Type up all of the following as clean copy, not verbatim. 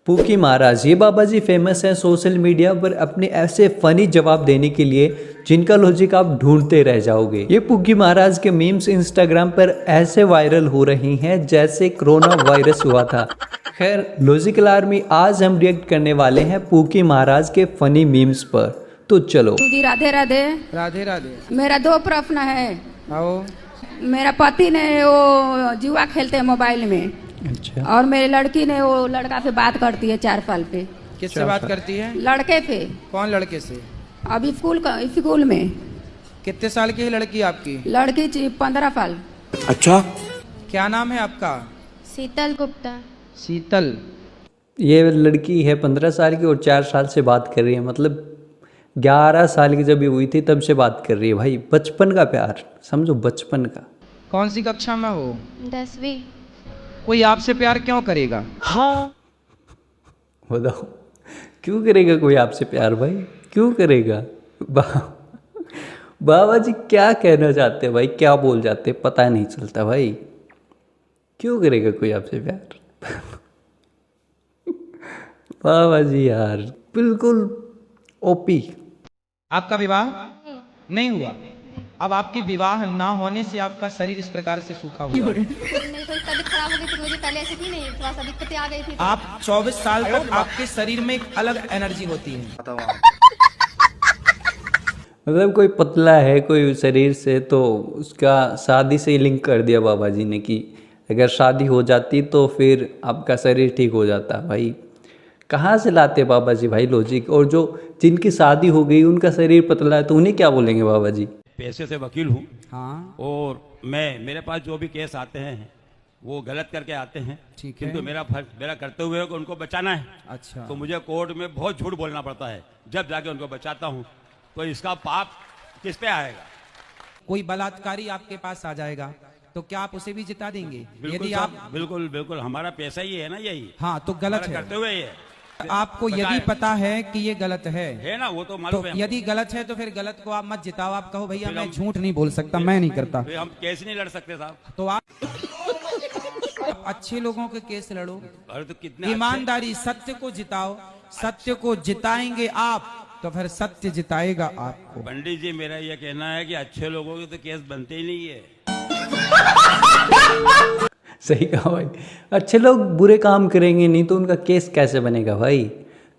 Pookie महाराज, ये बाबा जी famous हैं social media पर अपने ऐसे फनी जवाब देने के लिए जिनका लॉजिक आप ढूंढते रह जाओगे। ये पूकी महाराज के मीम्स इंस्टाग्राम पर ऐसे वायरल हो रही हैं जैसे कोरोना वायरस हुआ था। खैर लॉजिकल आर्मी, आज हम रिएक्ट करने वाले हैं पूकी महाराज के फनी मीम्स पर, तो चलो। राधे राधे। राधे राधे। मेरा दो प्रश्न है। आओ। मेरा पति ने वो जुआ खेलते हैं मोबाइल में। अच्छा। और मेरी लड़की ने वो लड़का से बात करती है 4 साल पे। किससे बात करती है? लड़के पे। कौन लड़के से? अभी स्कूल में। कितने साल की है लड़की आपकी? लड़की 15 साल। अच्छा। क्या नाम है आपका? शीतल गुप्ता। शीतल। ये लड़की है 15 साल की और 4 साल से बात कर रही है, मतलब 11 साल की जब ये हुई थी तब से बात कर रही है। भाई बचपन का प्यार, समझो बचपन का। कौन सी कक्षा में हो? 10वीं। कोई आपसे प्यार क्यों करेगा? हाँ बताओ, क्यों करेगा कोई आपसे प्यार भाई, क्यों करेगा? बाबा जी क्या कहना चाहते हैं भाई, क्या बोल जाते हैं पता नहीं चलता भाई, क्यों करेगा कोई आपसे प्यार? बाबा जी यार बिल्कुल ओपी। आपका विवाह नहीं हुआ? अब आपके विवाह ना होने से आपका शरीर इस प्रकार से सूखा हुआ है। मेरी थोड़ी तबीयत खराब हो गई थी, मुझे पहले ऐसी थी नहीं, थोड़ा सा दिक्कतें आ गई थी। आप 24 साल तक आपके शरीर में एक अलग एनर्जी होती है। मतलब कोई पतला है कोई शरीर से, तो उसका शादी से ही लिंक कर दिया बाबा जी ने कि अगर शादी हो जाती तो फिर आपका शरीर ठीक हो जाता। भाई कहाँ से लाते बाबा जी भाई लॉजिक? और जो जिनकी शादी हो गई उनका शरीर पतला है तो उन्हें क्या बोलेंगे बाबा जी? पैसे से वकील हूँ। हाँ। और मेरे पास जो भी केस आते हैं वो गलत करके आते हैं। ठीक है। किंतु मेरा कर्तव्य है कि उनको बचाना है। अच्छा। तो मुझे कोर्ट में बहुत झूठ बोलना पड़ता है, जब जाके उनको बचाता हूँ। तो इसका पाप किस पे आएगा? कोई बलात्कारी आपके पास आ जाएगा तो क्या आप उसे भी जिता देंगे? बिल्कुल यदि साहब, आप बिल्कुल बिल्कुल, हमारा पैसा ही है ना यही। हाँ तो गलत है। कर्तव्य ही है। आपको यदि पता है कि ये गलत है ना, वो तो तो मालूम है। यदि गलत है तो फिर गलत को आप मत जिताओ। आप कहो भैया फिर मैं हम- झूठ नहीं बोल सकता, मैं नहीं करता। फिर हम केस नहीं लड़ सकते साहब। तो आप अच्छे लोगों के केस लड़ो, अरे तो कितने ईमानदारी सत्य को जिताओ। सत्य को जिताएंगे आप तो फिर सत्य जिताएगा आपको। पंडित जी, मेरा ये कहना है कि अच्छे लोगों के तो केस बनते ही नहीं है। सही कहा भाई, अच्छे लोग बुरे काम करेंगे नहीं तो उनका केस कैसे बनेगा भाई?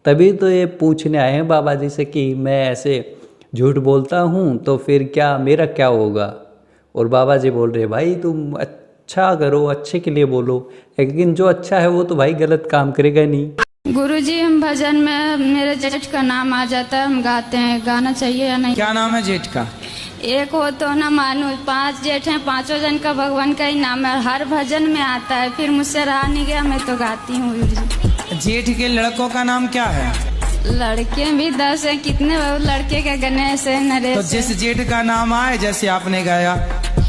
तभी तो ये पूछने आए हैं बाबा जी से कि मैं ऐसे झूठ बोलता हूँ तो फिर क्या मेरा क्या होगा? और बाबा जी बोल रहे भाई तुम अच्छा करो, अच्छे के लिए बोलो, लेकिन जो अच्छा है वो तो भाई गलत काम करेगा नहीं। गुरुजी हम भजन में मेरे जेठ का नाम आ जाता है, हम गाते हैं, गाना चाहिए या नहीं? क्या नाम है जेठ का? एक हो तो ना मालूम, 5 जेठ हैं, 5 जन का भगवान का ही नाम है, हर भजन में आता है, फिर मुझसे रहा नहीं गया, मैं तो गाती हूँ गुरुजी। जेठ के लड़कों का नाम क्या है? लड़के भी 10 हैं, कितने लड़के का? गणेश है, नरेश तो है। जिस जेठ का नाम आए, जैसे आपने गाया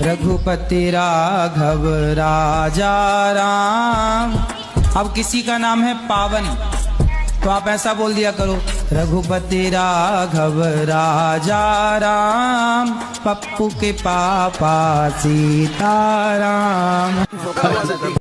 रघुपति राघव राजा राम, अब किसी का नाम है पावन तो आप ऐसा बोल दिया करो रघुपति राघव राजा राम, पप्पू के पापा सीताराम।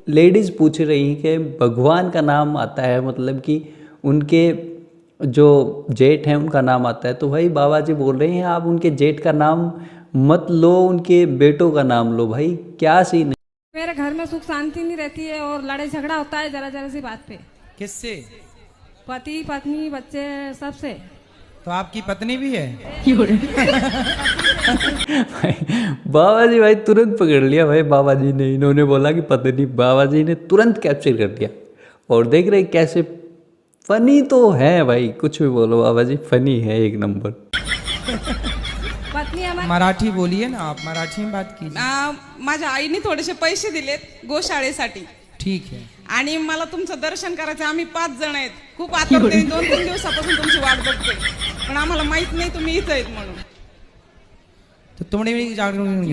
लेडीज पूछ रही कि भगवान का नाम आता है, मतलब कि उनके जो जेठ हैं उनका नाम आता है, तो भाई बाबा जी बोल रहे हैं आप उनके जेठ का नाम मत लो, उनके बेटों का नाम लो। भाई क्या सीन है? मेरे घर में सुख शांति नहीं रहती है और लड़ाई झगड़ा होता है जरा जरा सी बात पे। किससे? पति पत्नी बच्चे सबसे। तो आपकी पत्नी भी है? बाबा जी भाई तुरंत पकड़ लिया भाई बाबा जी ने, इन्होंने बोला कि पत्नी, बाबा जी ने तुरंत कैप्चर कर लिया। और देख रहे कैसे फनी तो है भाई, कुछ भी बोलो बाबा जी फनी है एक नंबर। पत्नी हमारी मराठी बोलिए ना, आप मराठी में बात कीजिए। माझ्या आईने थोडेसे पैसे दिलेत गोशाळेसाठी ठीक है। आणि मला तुमचं दर्शन करायचं। आम्ही 5 जण आहेत, खूप आतुरतेने 2-3 दिवसापासून तुमची वाट बघतोय, पण आम्हाला माहित नाही तुम्ही इथं आहेत म्हणून। तो तुमने भी जागरण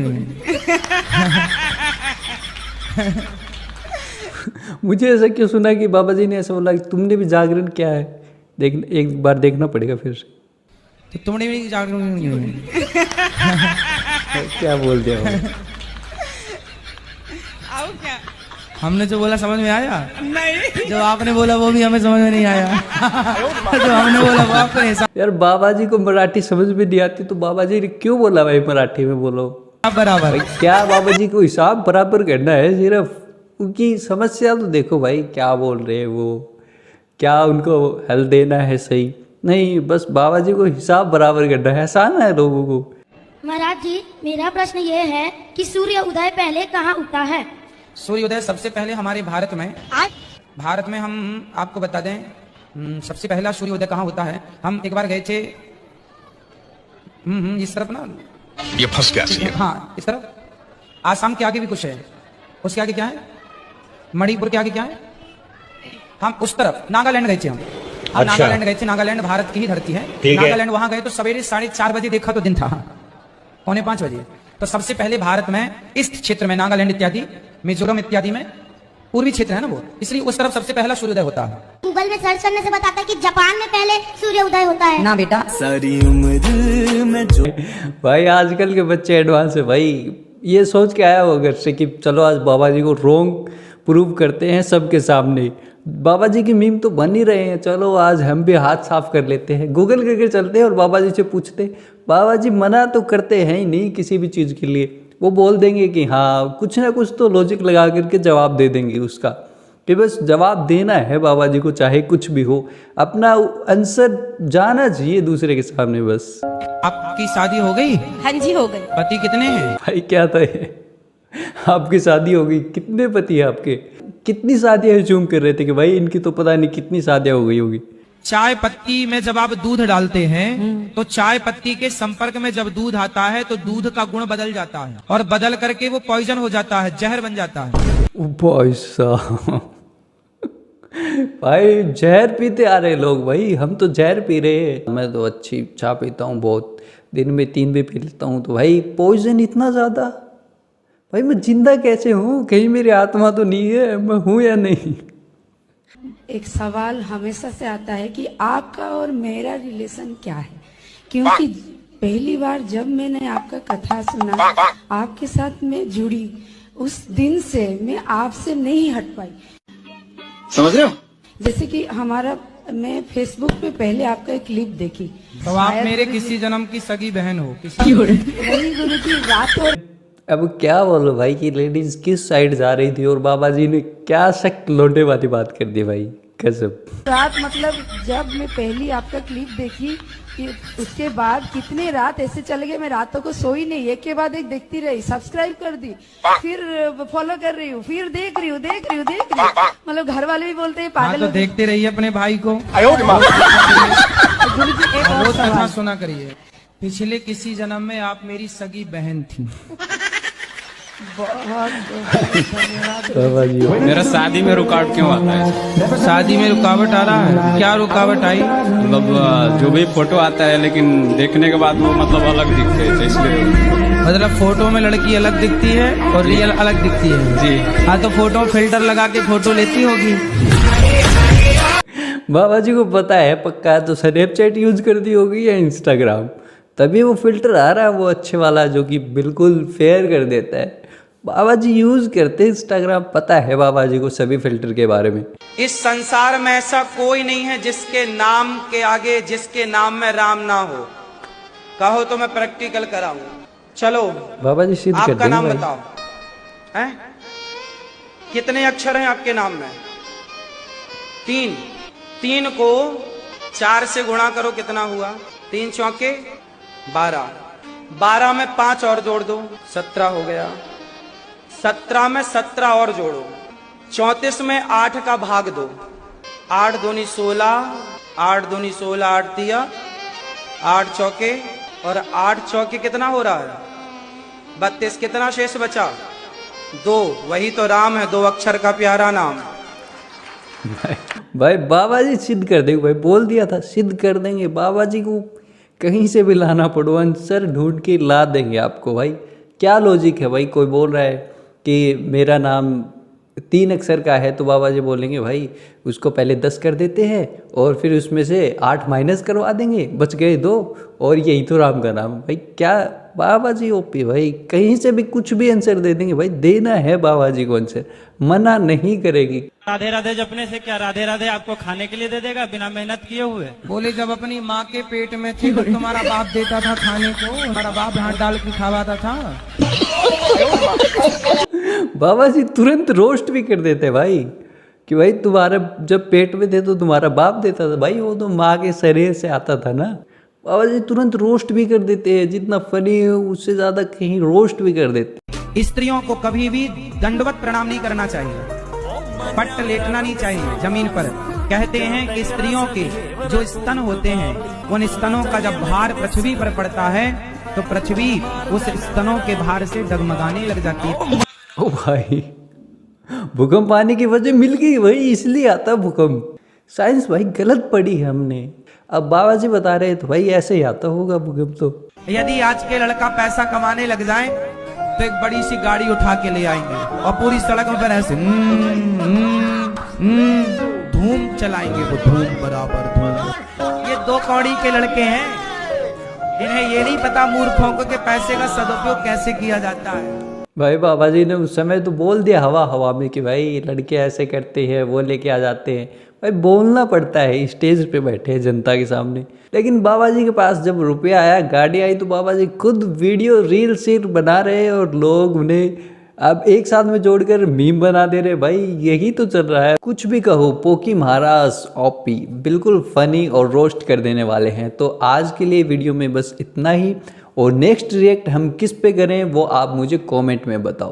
मुझे ऐसा क्यों सुना कि बाबा जी ने ऐसा बोला कि तुमने भी जागरण किया है? देख एक बार देखना पड़ेगा फिर से। तो तुमने भी जागरण क्या बोल दिया भाई? आओ क्या? हमने जो बोला समझ में आया? नहीं। जो आपने बोला वो भी हमें समझ में नहीं आया। जो हमने बोला वो आपको नहीं समझ। यार बाबा जी को मराठी समझ में नहीं आती तो बाबा जी ने क्यों बोला भाई मराठी में बोलो? बराबर। भाई क्या बाबा जी को हिसाब बराबर करना है, सिर्फ उनकी समस्या तो देखो भाई क्या बोल रहे हैं वो, क्या उनको हल देना है सही नहीं, बस बाबा जी को हिसाब बराबर करना है, आसान है लोगों को। महाराज जी, मेरा प्रश्न ये है कि सूर्य उदय पहले कहाँ उगता है? सूर्योदय सबसे पहले हमारे भारत में हम आपको बता दें, सबसे पहला सूर्योदय कहाँ होता है। हम एक बार गए थे इस तरफ ना, ये फंस गया। हाँ इस तरफ, आसाम के आगे भी कुछ है, उसके आगे क्या है, मणिपुर के आगे क्या है, हम उस तरफ नागालैंड गए थे। हम नागालैंड गए थे। नागालैंड भारत की ही धरती है। नागालैंड वहां गए तो सवेरे 4:30 बजे देखा तो दिन था 4:45 बजे। तो सबसे पहले भारत में इस क्षेत्र में नागालैंड इत्यादि, मिजोरम इत्यादि में पूर्वी क्षेत्र है ना वो, इसलिए उस तरफ सबसे पहला सूर्योदय होता है। गूगल में सर्च करने से बताता है कि जापान में पहले सूर्य उदय होता है। ना बेटा, सारी उम्र में जो भाई आजकल के बच्चे एडवांस है भाई, ये सोच के आया हो घर से कि चलो आज बाबा जी को रोंग प्रूव करते हैं सबके सामने। बाबा जी की मीम तो बन ही रहे हैं, चलो आज हम भी हाथ साफ कर लेते हैं, गूगल करके चलते हैं और बाबा जी से पूछते। बाबा जी मना तो करते हैं ही नहीं किसी भी चीज़ के लिए, वो बोल देंगे कि हाँ कुछ ना कुछ तो लॉजिक लगा करके जवाब दे देंगे उसका, कि बस जवाब देना है बाबा जी को चाहे कुछ भी हो, अपना आंसर जाना चाहिए दूसरे के सामने बस। आपकी शादी हो गई? हाँ जी हो गई। पति कितने हैं? भाई क्या था ये? आपकी शादी हो गई? कितने पति है आपके? कितनी शादियां जूम कर रहे थे कि भाई इनकी तो पता नहीं कितनी शादियां हो गई होगी। चाय पत्ती में जब आप दूध डालते हैं तो चाय पत्ती के संपर्क में जब दूध आता है तो दूध का गुण बदल जाता है और बदल करके वो पॉइजन हो जाता है, जहर बन जाता है। भाई साहब, भाई जहर पीते आ रहे लोग, भाई हम तो जहर पी रहे हैं। मैं तो अच्छी चाय पीता हूँ बहुत, दिन में 3 भी पी लेता हूँ, तो भाई पॉइजन इतना ज़्यादा, भाई मैं जिंदा कैसे हूँ? कहीं मेरी आत्मा तो नहीं है, मैं हूँ या नहीं? एक सवाल हमेशा से आता है कि आपका और मेरा रिलेशन क्या है, क्योंकि पहली बार जब मैंने आपका कथा सुना, आपके साथ मैं जुड़ी, उस दिन से मैं आपसे नहीं हट पाई। समझ रहे हो? जैसे कि मैं फेसबुक पे पहले आपका एक क्लिप देखी, तो आप मेरे किसी जन्म की सगी बहन हो। किसी वही गुरु जी रात और अब क्या बोलो भाई कि लेडीज किस साइड जा रही थी और बाबा जी ने क्या शक लोटे वाली बात कर दी भाई, कसम। रात मतलब जब मैं पहली आपका क्लिप देखी कि उसके बाद कितने रात ऐसे चले गए, मैं रातों को सोई नहीं, एक के बाद एक देखती रही, सब्सक्राइब कर दी, फिर फॉलो कर रही हूँ, फिर देख रही हूँ, मतलब घर वाले भी बोलते हैं पागल। तो देखते रहिए अपने भाई को। गुरु जी एक और रोज कथा सवाल, सुना करिए। पिछले किसी जन्म में आप मेरी सगी बहन थी। मेरा शादी में रुकावट क्यों आता है? शादी में रुकावट आ रहा है? क्या रुकावट आई? मतलब जो भी फोटो आता है लेकिन देखने के बाद वो मतलब अलग दिखते हैं, तो इसलिए। मतलब फोटो में लड़की अलग दिखती है और रियल अलग दिखती है जी हाँ, तो फोटो फिल्टर लगा के फोटो लेती होगी। बाबा जी को पता है पक्का, तो स्नैपचैट यूज करती होगी या इंस्टाग्राम, तभी वो फिल्टर आ रहा है वो अच्छे वाला जो कि बिल्कुल फेयर कर देता है। बाबा जी यूज करते इंस्टाग्राम, पता है बाबा जी को सभी फिल्टर के बारे में। इस संसार में ऐसा कोई नहीं है जिसके नाम के आगे जिसके नाम में राम ना हो। कहो तो मैं प्रैक्टिकल कराऊं। चलो बाबा जी सिद्ध कर आपका देंगे नाम भाई। बताओ, हैं? कितने अक्षर हैं आपके नाम में? 3। 3 को 4 से गुणा करो, कितना हुआ? 3 चौके 12। 12 में 5 और जोड़ दो, 17 हो गया। 17 में 17 और जोड़ो, 34 में 8 का भाग दो, 8 दूनी 16, 8 दूनी 16, 8 दिया, 8 चौके और 8 चौके कितना हो रहा है? 32। कितना शेष बचा? 2। वही तो राम है, 2 अक्षर का प्यारा नाम। भाई बाबा जी सिद्ध कर देंगे भाई, बोल दिया था सिद्ध कर देंगे। बाबा जी को कहीं से भी लाना पड़ो, आंसर ढूंढ के ला देंगे आपको भाई। क्या लॉजिक है भाई? कोई बोल रहा है कि मेरा नाम 3 अक्षर का है तो बाबा जी बोलेंगे भाई उसको पहले 10 कर देते हैं और फिर उसमें से 8 माइनस करवा देंगे, बच गए 2 और यही तो राम का नाम। भाई क्या बाबा जी ओपी, भाई कहीं से भी कुछ भी आंसर दे देंगे। भाई देना है बाबा जी को आंसर, मना नहीं करेगी। राधे राधे जपने से क्या राधे राधे आपको खाने के लिए दे देगा बिना मेहनत किए हुए? बोले जब अपनी माँ के पेट में थे तो तुम्हारा बाप देता था खाने को, हमारा बाप हाथ डाल के खावाता था। बाबा जी तुरंत रोस्ट भी कर देते भाई कि भाई तुम्हारे जब पेट में थे तो तुम्हारा बाप देता था, भाई वो तो माँ के शरीर से आता था ना। बाबा जी तुरंत रोस्ट भी कर देते हैं, जितना फनी है उससे ज्यादा कहीं रोस्ट भी कर देते। स्त्रियों को कभी भी दंडवत प्रणाम नहीं करना चाहिए, पट्ट लेटना नहीं चाहिए जमीन पर। कहते हैं कि स्त्रियों के जो स्तन होते हैं उन स्तनों का जब भार पृथ्वी पर पड़ता है तो पृथ्वी उस स्तनों के भार से डगमगाने लग जाती है। ओ भाई भूकंप आने की वजह मिल गई भाई, इसलिए आता भूकंप। साइंस भाई गलत पढ़ी है हमने, अब बाबा जी बता रहे तो भाई ऐसे ही आता होगा भूकंप। तो यदि आज के लड़का पैसा कमाने लग जाए तो एक बड़ी सी गाड़ी उठा के ले आएंगे और पूरी सड़क पर ऐसे धूम चलाएंगे, वो धूम बराबर धूम। ये 2 कौड़ी के लड़के हैं, इन्हें ये नहीं पता मूर्खों को कि पैसे का सदुपयोग कैसे किया जाता है। भाई बाबा जी ने उस समय तो बोल दिया हवा हवा में कि भाई लड़के ऐसे करते हैं, वो लेके आ जाते हैं। भाई बोलना पड़ता है, स्टेज पे बैठे हैं जनता के सामने। लेकिन बाबा जी के पास जब रुपया आया, गाड़ी आई, तो बाबा जी खुद वीडियो रील सील बना रहे हैं और लोग उन्हें अब एक साथ में जोड़कर मीम बना दे रहे। भाई यही तो चल रहा है। कुछ भी कहो, पोकी महाराज ओपी बिल्कुल फनी और रोस्ट कर देने वाले हैं। तो आज के लिए वीडियो में बस इतना ही, और नेक्स्ट रिएक्ट हम किस पे करें वो आप मुझे कमेंट में बताओ।